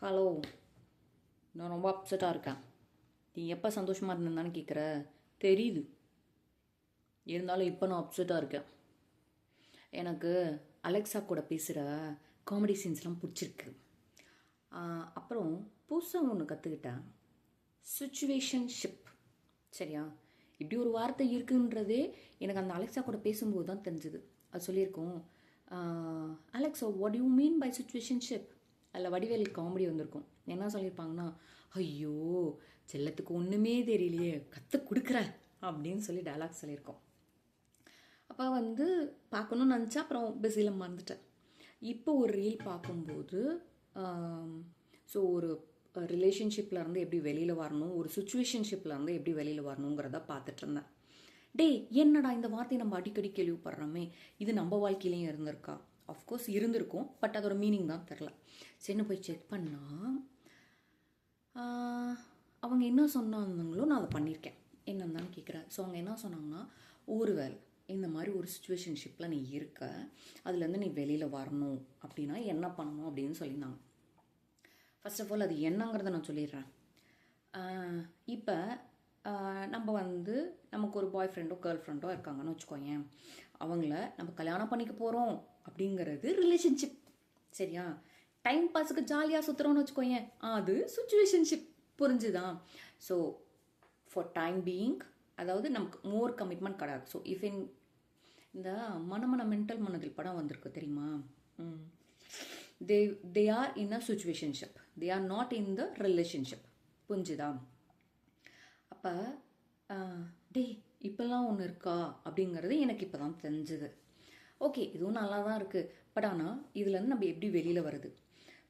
Hello. நான் ரொம்ப அப்செட்டாக இருக்கேன். நீ எப்போ சந்தோஷமாக இருந்தேன்னு கேட்குற? தெரியுது. இருந்தாலும் இப்போ நான் அப்செட்டாக இருக்கேன். எனக்கு அலெக்ஸா கூட பேசுகிற காமெடி சீன்ஸ்லாம் பிடிச்சிருக்கு. அப்புறம் புதுசாக ஒன்று கற்றுக்கிட்டேன். சுச்சுவேஷன்ஷிப். சரியா? இப்படி ஒரு வார்த்தை இருக்குன்றதே எனக்கு அந்த அலெக்ஸா கூட பேசும்போது தான் தெரிஞ்சுது. அது சொல்லியிருக்கோம். Alexa, what you mean by situationship? அதில் வடிவேல் காமெடி வந்திருக்கும். என்ன சொல்லியிருப்பாங்கன்னா, ஐயோ செல்லத்துக்கு ஒன்றுமே தெரியலையே, கற்றுக் கொடுக்குற அப்படின்னு சொல்லி டைலாக் சொல்லியிருக்கோம். அப்போ பார்க்கணுன்னு நினச்சா அப்புறம் பிஸியில் மறந்துட்டேன். இப்போ ஒரு ரீல் பார்க்கும்போது ஸோ ஒரு ரிலேஷன்ஷிப்பில் இருந்து எப்படி வெளியில் வரணும், ஒரு சுச்சுவேஷன்ஷிப்பில் இருந்து எப்படி வெளியில் வரணுங்கிறத பார்த்துட்டு இருந்தேன். டேய், என்னடா இந்த வார்த்தையை நம்ம அடிக்கடி கேள்விப்படுறோமே, இது நம்ம வாழ்க்கையிலையும் இருந்திருக்கா? அஃப்கோர்ஸ் இருந்திருக்கும், பட் அதோட மீனிங் தான் தெரில. சரின்னு போய் செக் பண்ணால் அவங்க என்ன சொன்னாங்களோ நான் அதை பண்ணியிருக்கேன். என்னன்னு தான் கேட்குறேன். ஸோ அவங்க என்ன சொன்னாங்கன்னா, ஒரு வேலை இந்த மாதிரி ஒரு சுச்சுவேஷன்ஷிப்பில் நீ இருக்க, அதுலேருந்து நீ வெளியில் வரணும் அப்படின்னா என்ன பண்ணணும் அப்படின்னு சொல்லியிருந்தாங்க. ஃபர்ஸ்ட் ஆஃப் ஆல் அது என்னங்கிறத நான் சொல்லிடுறேன். இப்போ நம்ம நமக்கு ஒரு பாய் ஃப்ரெண்டோ கேர்ள் ஃப்ரெண்டோ இருக்காங்கன்னு வச்சுக்கோங்க. அவங்கள நம்ம கல்யாணம் பண்ணிக்க போகிறோம் அப்படிங்கிறது ரிலேஷன்ஷிப். சரியா? டைம் பாஸுக்கு ஜாலியாக சுற்றுறோன்னு வச்சுக்கோங்க, அது situationship. புரிஞ்சுதான்? So for time being, அதாவது நமக்கு மோர் கமிட்மெண்ட் கிடையாது. ஸோ இஃப் இந்த மனமன மென்டல் மனதில் படம் வந்திருக்கு தெரியுமா? they are in a situationship, they are not in the relationship. புரிஞ்சுதா? அப்போ டே இப்போல்லாம் ஒன்று இருக்கா அப்படிங்கிறது எனக்கு இப்போ தான் தெரிஞ்சுது. ஓகே, இதுவும் நல்லா தான் இருக்குது. பட் ஆனால் இதுலேருந்து நம்ம எப்படி வெளியில் வருது?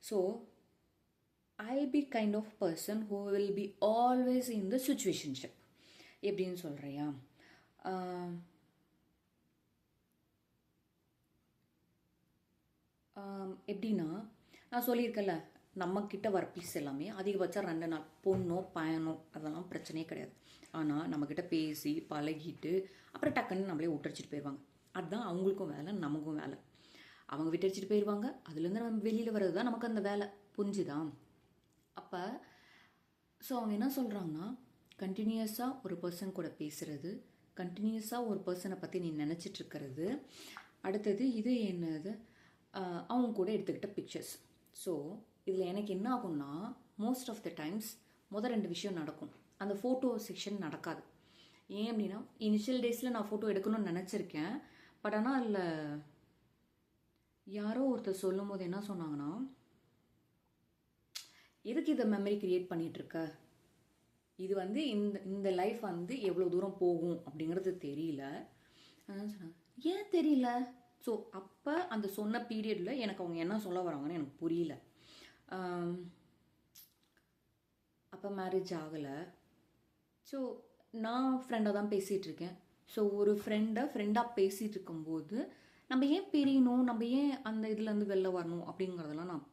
So I'll be kind of person who will be always in the situationship. எப்படின்னு சொல்கிறியா? எப்படின்னா, நான் சொல்லியிருக்கேன்ல, நம்மக்கிட்ட வர பீஸ் எல்லாமே அதிகபட்சம் 2 நாள். பொண்ணோ பையனோ அதெல்லாம் பிரச்சனையே கிடையாது. ஆனால் நம்மக்கிட்ட பேசி பழகிட்டு அப்புறம் டக்குன்னு நம்மளே விட்டடிச்சிட்டு போயிடுவாங்க. அதுதான் அவங்களுக்கும் வேலை, நமக்கும் வேலை. அவங்க விட்டடிச்சிட்டு போயிடுவாங்க, அதுலேருந்து நம்ம வெளியில் வர்றது தான் நமக்கு அந்த வேலை. புரிஞ்சுதான்? அப்போ ஸோ அவங்க என்ன சொல்கிறாங்கன்னா, கண்டினியூஸாக ஒரு பர்சன் கூட பேசுகிறது, கண்டினியூஸாக ஒரு பர்சனை பற்றி நீ நினச்சிட்ருக்கிறது, அடுத்தது இது என்னது, அவங்க கூட எடுத்துக்கிட்ட பிக்சர்ஸ். ஸோ இதில் எனக்கு என்ன ஆகும்னா, மோஸ்ட் ஆஃப் த டைம்ஸ் முதல் 2 விஷயம் நடக்கும், அந்த ஃபோட்டோ செக்ஷன் நடக்காது. ஏன் அப்படின்னா, இனிஷியல் டேஸில் நான் ஃபோட்டோ எடுக்கணும்னு நினச்சிருக்கேன். பட் ஆனால் அதில் யாரோ ஒருத்தர் சொல்லும் போது என்ன சொன்னாங்கன்னா, எதுக்கு இதை மெமரி கிரியேட் பண்ணிகிட்ருக்க, இது இந்த லைஃப் எவ்வளோ தூரம் போகும் அப்படிங்கிறது தெரியல. அதான் சொன்னாங்க. ஏன் தெரியல? ஸோ அப்போ அந்த சொன்ன பீரியடில் எனக்கு அவங்க என்ன சொல்ல வராங்கன்னு எனக்கு புரியல. அப்போ மேரேஜ் ஆகலை. ஸோ நான் ஃப்ரெண்டாக தான் பேசிகிட்டு இருக்கேன். ஸோ ஒரு ஃப்ரெண்டாக பேசிகிட்டு இருக்கும்போது நம்ம ஏன் பிரியணும், நம்ம ஏன் அந்த இதுலேருந்து வெளில வரணும் அப்படிங்கிறதெல்லாம் நான்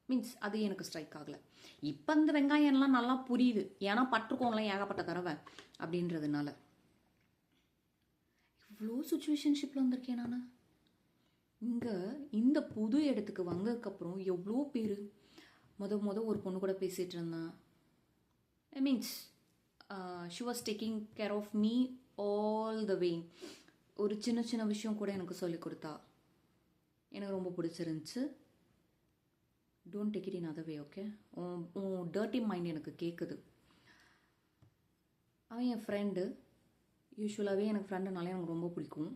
மீன்ஸ் அது எனக்கு ஸ்ட்ரைக் ஆகலை. இப்போ இந்த வெங்காயம்லாம் நல்லா புரியுது, ஏன்னா பட்டிருக்கோங்களேன் ஏகப்பட்ட தடவை அப்படின்றதுனால. இவ்வளோ சுச்சுவேஷன்ஷிப்பில் வந்திருக்கேன் நான். இங்கே இந்த புது இடத்துக்கு வந்ததுக்கப்புறம் எவ்வளோ பேர் ஒரு பொண்ணு கூட பேசிகிட்டு இருந்தேன். I means she was taking care of me all the way. ஒரு சின்ன சின்ன விஷயம் கூட எனக்கு சொல்லிக் கொடுத்தா, எனக்கு ரொம்ப பிடிச்சிருந்துச்சு. Don't take it in other way, okay? உன் டர்ட்டி மைண்ட் எனக்கு கேட்குது. அவன் என் ஃப்ரெண்டு. யூஸ்வலாகவே எனக்கு ஃப்ரெண்டுனாலே எனக்கு ரொம்ப பிடிக்கும்.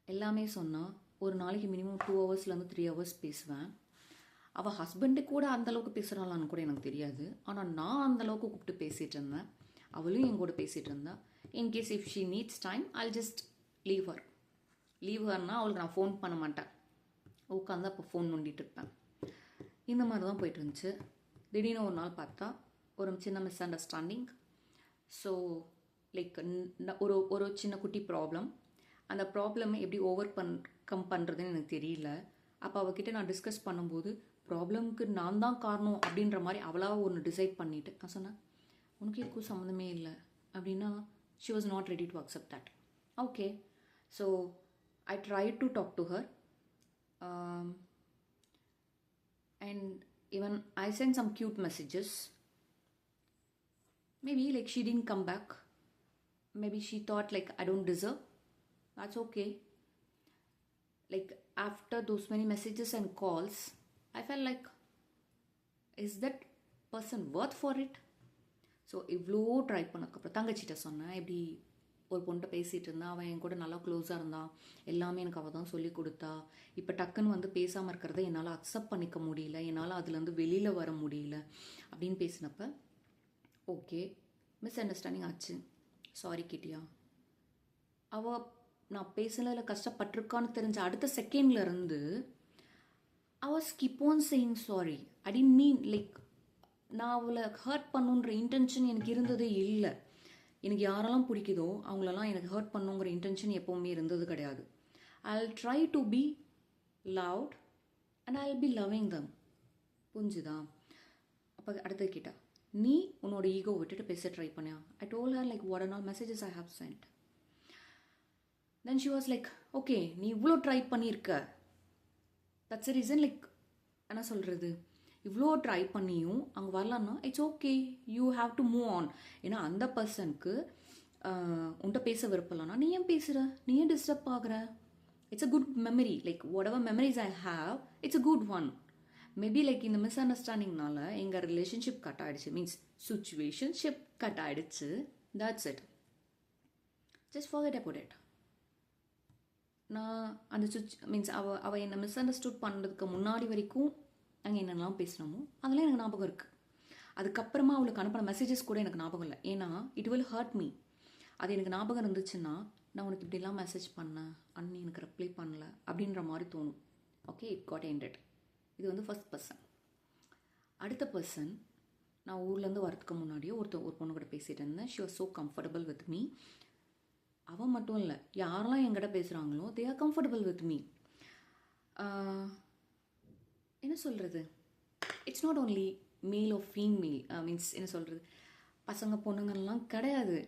எல்லாமே சொன்னால் ஒரு நாளைக்கு மினிமம் 2 ஹவர்ஸ்லேருந்து 3 ஹவர்ஸ் பேசுவேன். அவள் ஹஸ்பண்டு கூட அந்தளவுக்கு பேசுகிறாளான்னு கூட எனக்கு தெரியாது. ஆனால் நான் அந்தளவுக்கு கூப்பிட்டு பேசிகிட்டு இருந்தேன். அவளும் என் கூட பேசிகிட்டு இருந்தா. In case if she needs time I'll just leave ஹர்னா அவளுக்கு நான் ஃபோன் பண்ண மாட்டேன், உட்காந்து அப்போ ஃபோன் நோண்டிட்டு இருப்பேன். இந்த மாதிரி தான் போயிட்டு இருந்துச்சு. திடீர்னு ஒரு நாள் பார்த்தா ஒரு சின்ன மிஸ் அண்டர்ஸ்டாண்டிங். ஸோ லைக் ஒரு சின்ன குட்டி ப்ராப்ளம். அந்த ப்ராப்ளமை எப்படி கம் பண்ணுறதுன்னு எனக்கு தெரியல. அப்போ அவகிட்ட நான் டிஸ்கஸ் பண்ணும்போது ப்ராப்ளம்க்கு நான் தான் காரணம் அப்படின்ற மாதிரி அவளாக ஒன்று டிசைட் பண்ணிவிட்டு நான் சொன்னேன், உனக்கு எதுக்கும் சம்மந்தமே இல்லை அப்படின்னா, she was not ready to accept that. Okay, so I try to talk to her and Even I sent some cute messages. Maybe like she didn't come back. Maybe she thought like I don't deserve. That's okay. Like after those many messages and calls, I felt like, is that person worth for it? So இவ்வளோ try பண்ணக்கப்புறம் தங்கச்சிட்ட சொன்னேன், இப்படி ஒரு பொண்ணுகிட்ட பேசிகிட்டு இருந்தான், அவன் என் கூட நல்லா க்ளோஸாக இருந்தான், எல்லாமே எனக்கு அவள் தான் சொல்லி கொடுத்தா, இப்போ டக்குன்னு வந்து பேசாமல் இருக்கிறத என்னால் அக்செப்ட் பண்ணிக்க முடியல, என்னால் அதுலேருந்து வெளியில் வர முடியல அப்படின்னு பேசினப்ப, ஓகே மிஸ் அண்டர்ஸ்டாண்டிங் ஆச்சு, சாரி கேட்டியா? அவள் நான் பேசுனதில் கஷ்டப்பட்டிருக்கான்னு தெரிஞ்ச அடுத்த செகண்ட்லேருந்து I was keep on saying sorry. I didn't mean like நான் அவளை ஹர்ட் பண்ணுன்ற இன்டென்ஷன் எனக்கு இருந்ததே இல்லை. எனக்கு யாரெல்லாம் பிடிக்குதோ அவங்களெல்லாம் எனக்கு ஹர்ட் பண்ணுங்கிற இன்டென்ஷன் எப்போவுமே இருந்தது கிடையாது. I'll try to be loud and I'll be loving them. புரிஞ்சுதா? அப்போ அடுத்தது கேட்டா, நீ உன்னோட ஈகோ விட்டுட்டு பேச ட்ரை பண்ணியா? I told her like what and all messages I have sent. Then she was like, okay நீ இவ்வளோ ட்ரை பண்ணியிருக்க, தட்ஸ் அ ரீசன். லைக் என்ன சொல்கிறது, இவ்வளோ ட்ரை பண்ணியும் அங்கே வரலன்னா it's okay, you have to move on. ஏன்னா அந்த பர்சனுக்கு உன்கிட்ட பேச விருப்பம்லன்னா நீ ஏன் பேசுகிற, நீ ஏன் டிஸ்டர்ப் ஆகுற? It's a good memory. Like what ever memories I have, it's a good one. Maybe like இந்த மிஸ் அண்டர்ஸ்டாண்டிங்னால எங்கள் ரிலேஷன்ஷிப் கட் ஆகிடுச்சு, மீன்ஸ் சுச்சுவேஷன்ஷிப் கட் ஆகிடுச்சு. That's it. Just forget about it. நான் அந்த மீன்ஸ் அவள் என்னை மிஸ் அண்டர்ஸ்டுட் பண்ணுறதுக்கு முன்னாடி வரைக்கும் நாங்கள் என்னென்னலாம் பேசினோமோ அதெல்லாம் எனக்கு ஞாபகம் இருக்குது. அதுக்கப்புறமா அவளுக்கு அனுப்பின மெசேஜஸ் கூட எனக்கு ஞாபகம் இல்லை. ஏன்னா இட் வில் ஹர்ட் மீ. அது எனக்கு ஞாபகம் இருந்துச்சுன்னா நான் உனக்கு இப்படிலாம் மெசேஜ் பண்ணேன், அண்ணி எனக்கு ரிப்ளை பண்ணல அப்படின்ற மாதிரி தோணும். Okay, it got ended. இது வந்து ஃபர்ஸ்ட் பர்சன். அடுத்த பர்சன், நான் ஊர்லேருந்து வரதுக்கு முன்னாடியே ஒரு பொண்ணு கூட பேசிகிட்டு இருந்தேன். She was so comfortable with me. அவன் மட்டும் இல்லை, யாரெல்லாம் என்கிட்ட பேசுகிறாங்களோ they are comfortable with me. என்ன சொல்கிறது, it's not only male or female, means என்ன சொல்கிறது, பசங்க பொண்ணுங்கள்லாம் கிடையாது.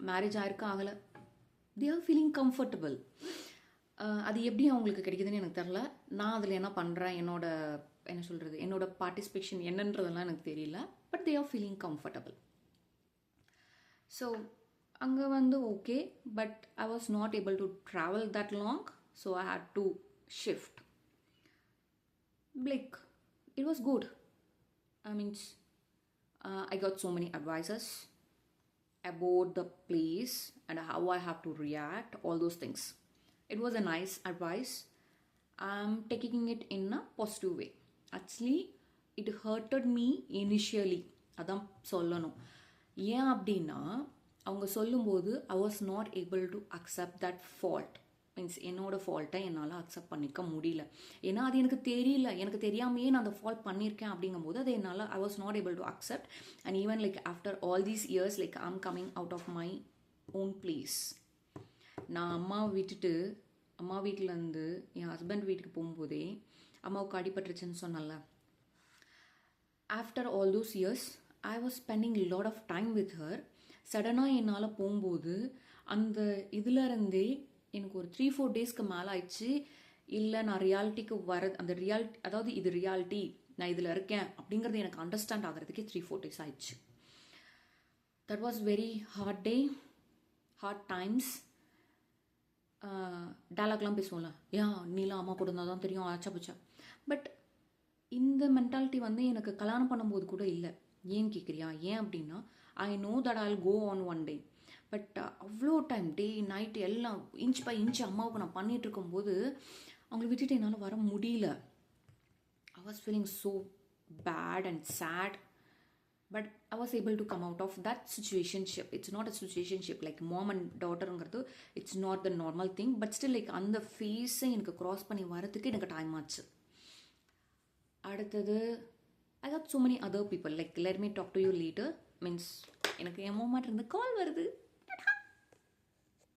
மேரேஜ் ஆயிருக்க ஆகலை, தே ஆர் ஃபீலிங் கம்ஃபர்டபுள். அது எப்படி அவங்களுக்கு கிடைக்குதுன்னு எனக்கு தெரில. நான் அதில் என்ன பண்ணுறேன், என்ன சொல்கிறது, என்னோட பார்ட்டிசிபேஷன் என்னன்றதெல்லாம் எனக்கு தெரியல. But they are feeling comfortable. So அங்கே வந்து okay, but I was not able to travel that long, so I had to shift. Like, it was good. I mean, I got so many advices about the place and how I have to react, all those things. It was a nice advice. I'm taking it in a positive way. Actually, it hurted me initially. அதான் சொல்லணும். ஏன் அப்படின்னா அவங்க சொல்லும்போது I was not able to accept that fault. Means என்னோட ஃபால்ட்டை என்னால் accept பண்ணிக்க முடியல. ஏன்னா அது எனக்கு தெரியல, எனக்கு தெரியாமையே நான் அந்த ஃபால்ட் பண்ணியிருக்கேன். அப்படிங்கும்போது அதை என்னால் I was not able to accept. And even like after all these years, like I am coming out of my own place. நான் அம்மாவை விட்டுட்டு அம்மா வீட்டிலேருந்து என் ஹஸ்பண்ட் வீட்டுக்கு போகும்போதே அம்மாவுக்கு அடிபட்டுருச்சுன்னு சொன்னல. After all those years I was spending lot of time with her. சடனாக என்னால் போகும்போது அந்த இதுலேருந்தே எனக்கு ஒரு 3-4 டேஸ்க்கு மேலே ஆயிடுச்சு. இல்லை நான் ரியாலிட்டிக்கு அந்த ரியாலிட்டி, அதாவது இது ரியாலிட்டி, நான் இதில் இருக்கேன் அப்படிங்கிறது எனக்கு அண்டர்ஸ்டாண்ட் ஆகிறதுக்கே 3-4 டேஸ் ஆயிடுச்சு. That was very hard day, hard times. டைலாக்லாம் பேசுவோம்ல, ஏன் நீலாம் அம்மா கூட இருந்தால் தான் தெரியும் ஆச்சா போச்சா. பட் இந்த மென்டாலிட்டி வந்து எனக்கு கல்யாணம் பண்ணும்போது கூட இல்லை. ஏன் கேட்குறியா? ஏன் அப்படின்னா I know that I will go on one day. But அவ்வளோ டைம் டே நைட் எல்லாம் இன்ச் பை இன்ச் அம்மாவுக்கு நான் பண்ணிகிட்டு இருக்கும்போது அவங்கள விட்டுட்டு என்னால் வர முடியல. I was feeling so bad and sad. But I was able to come out of that situationship. It's not a situationship like mom and டாட்டருங்கிறது. It's not the normal thing. But still like அந்த ஃபேஸை எனக்கு cross பண்ணி வரதுக்கு எனக்கு time ஆச்சு. அடுத்தது I got so many other people. Like let me talk to you later. Means எனக்கு என் மாமாட்ட இருந்து கால் வருது.